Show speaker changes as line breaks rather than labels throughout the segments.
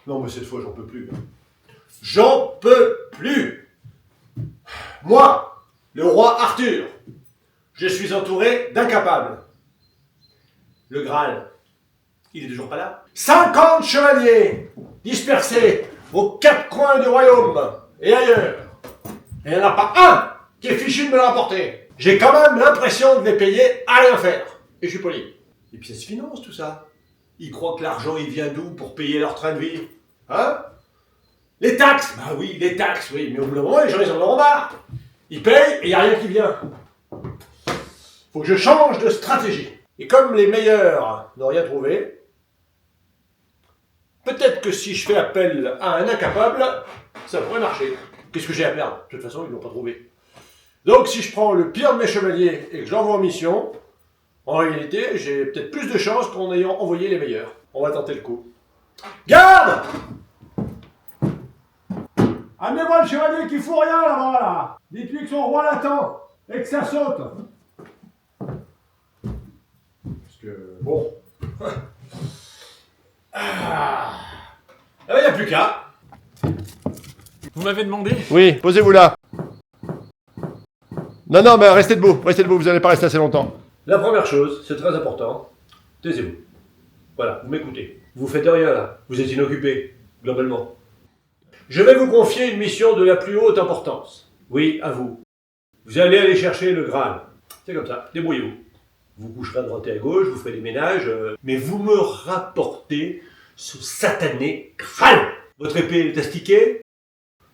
Non, mais cette fois, j'en peux plus. J'en peux plus. Moi, le roi Arthur, je suis entouré d'incapables. Le Graal, il est toujours pas là. 50 chevaliers dispersés aux 4 coins du royaume et ailleurs. Et il n'y en a pas un qui est fichu de me le rapporter. J'ai quand même l'impression de les payer à rien faire. Et je suis poli. Et puis ça se finance tout ça. Ils croient que l'argent il vient d'où pour payer leur train de vie? Hein? Les taxes! Bah oui, les taxes, oui. Mais au bout d'un moment, les gens ils en ont marre. Ils payent et il n'y a rien qui vient. Faut que je change de stratégie. Et comme les meilleurs n'ont rien trouvé, peut-être que si je fais appel à un incapable, ça pourrait marcher. Qu'est-ce que j'ai à perdre? De toute façon, ils ne l'ont pas trouvé. Donc si je prends le pire de mes chevaliers et que je l'envoie en mission, en réalité, j'ai peut-être plus de chance qu'en ayant envoyé les meilleurs. On va tenter le coup. Garde! Amenez-moi le chevalier qui fout rien là-bas, là. Dites-lui que son roi l'attend et que ça saute. Parce que, bon... Ah, il n'y a plus qu'à.
Vous m'avez demandé?
Oui, posez-vous là. Non, mais restez debout, vous n'allez pas rester assez longtemps.
La première chose, c'est très important, taisez-vous. Voilà, vous m'écoutez. Vous faites rien là, vous êtes inoccupé, globalement. Je vais vous confier une mission de la plus haute importance. Oui, à vous. Vous allez aller chercher le Graal. C'est comme ça, débrouillez-vous. Vous coucherez à droite et à gauche, vous ferez des ménages, mais vous me rapportez ce satané Graal. Votre épée est astiquée,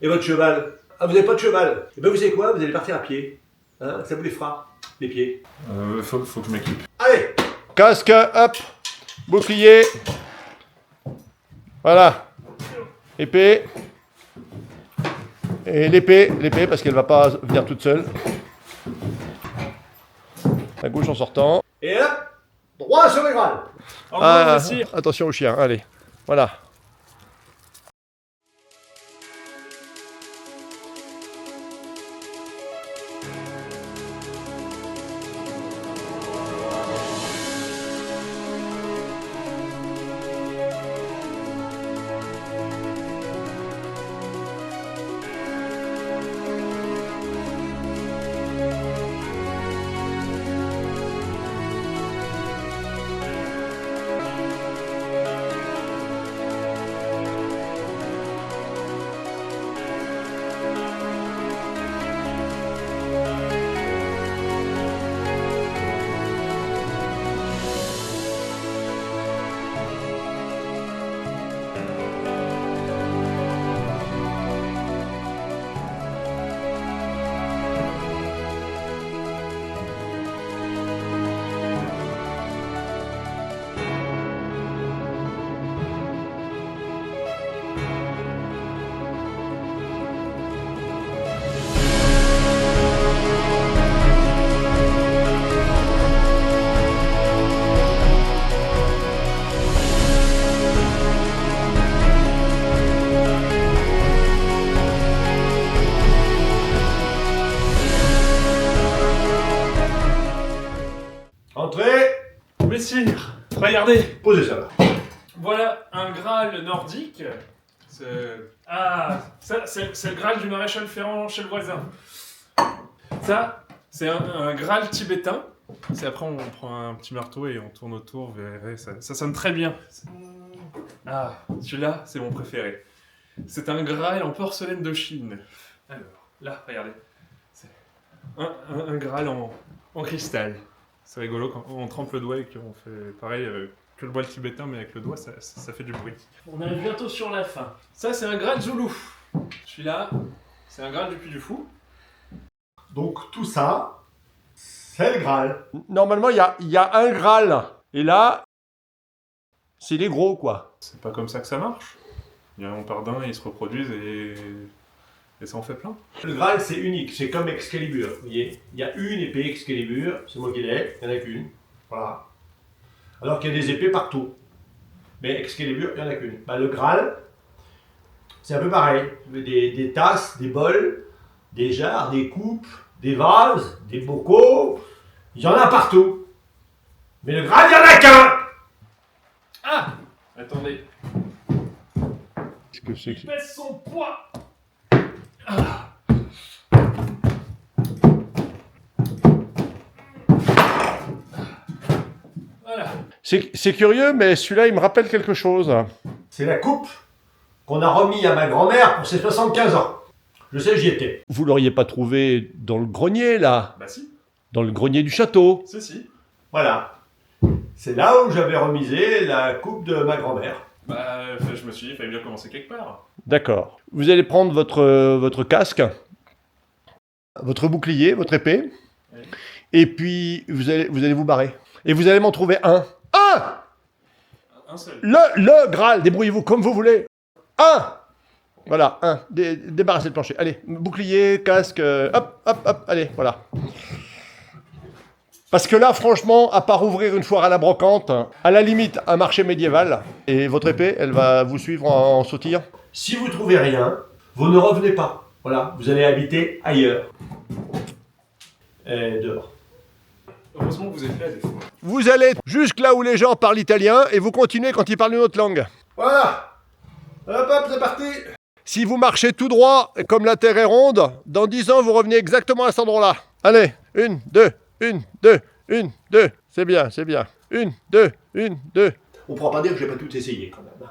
et votre cheval. Ah, vous n'avez pas de cheval? Eh bien, vous savez quoi? Vous allez partir à pied. Hein, ça vous les fera, les pieds.
Faut que je m'équipe.
Allez!
Casque, hop, bouclier. Voilà. Épée. Et l'épée parce qu'elle va pas venir toute seule. À gauche en sortant.
Et là, droit sur le Graal.
Au revoir, messire.
Attention au chien, allez. Voilà.
Entrez.
Messire, regardez.
Posez ça là.
Voilà un Graal nordique. Ça, c'est le Graal du maréchal Ferrand chez le voisin. Ça, c'est un Graal tibétain. C'est après, on prend un petit marteau et on tourne autour. Vous verrez, ça sonne très bien. Ah, celui-là, c'est mon préféré. C'est un Graal en porcelaine de Chine. Alors, là, regardez. C'est un Graal en cristal. C'est rigolo quand on trempe le doigt et qu'on fait pareil que le voile tibétain, mais avec le doigt, ça fait du bruit. On arrive bientôt sur la fin. Ça, c'est un Graal Zoulou. Celui-là, c'est un Graal du Puy du Fou.
Donc tout ça, c'est le Graal.
Normalement, il y a un Graal. Et là, c'est les gros, quoi.
C'est pas comme ça que ça marche. On part d'un, ils se reproduisent et ça en fait plein.
Le Graal, c'est unique, c'est comme Excalibur. Vous voyez, il y a une épée Excalibur, c'est moi qui l'ai, il n'y en a qu'une. Voilà. Alors qu'il y a des épées partout. Mais Excalibur, il n'y en a qu'une. Bah, le Graal, c'est un peu pareil. Des tasses, des bols, des jarres, des coupes, des vases, des bocaux. Il y en a partout. Mais le Graal, il n'y en a qu'un!
Ah! Attendez.
que c'est que
Il pèse son poids. Voilà.
C'est curieux, mais celui-là, il me rappelle quelque chose.
C'est la coupe qu'on a remis à ma grand-mère pour ses 75 ans. Je sais, j'y étais.
Vous l'auriez pas trouvé dans le grenier, là?
Bah si.
Dans le grenier du château?
Si.
Voilà. C'est là où j'avais remisé la coupe de ma grand-mère.
Bah, je me suis dit, il fallait bien commencer quelque part.
D'accord. Vous allez prendre votre casque, votre bouclier, votre épée,
Oui.
et puis vous allez vous barrer. Et vous allez m'en trouver un. Un!
Un seul.
Le Graal, débrouillez-vous comme vous voulez. Un! Voilà, un. Débarrassez le plancher. Allez, bouclier, casque, hop, allez, voilà. Parce que là, franchement, à part ouvrir une foire à la brocante, à la limite, un marché médiéval, et votre épée, elle va vous suivre en sautille.
Si vous trouvez rien, vous ne revenez pas. Voilà, vous allez habiter ailleurs. Et dehors.
Heureusement que vous êtes là des fois.
Vous allez jusque là où les gens parlent italien, et vous continuez quand ils parlent une autre langue.
Voilà. Hop, c'est parti.
Si vous marchez tout droit, comme la Terre est ronde, dans 10 ans, vous revenez exactement à cet endroit-là. Allez, 1, 2, 1, 2, 1, 2. C'est bien. 1, 2, 1, 2.
On ne pourra pas dire que j'ai pas tout essayé quand même.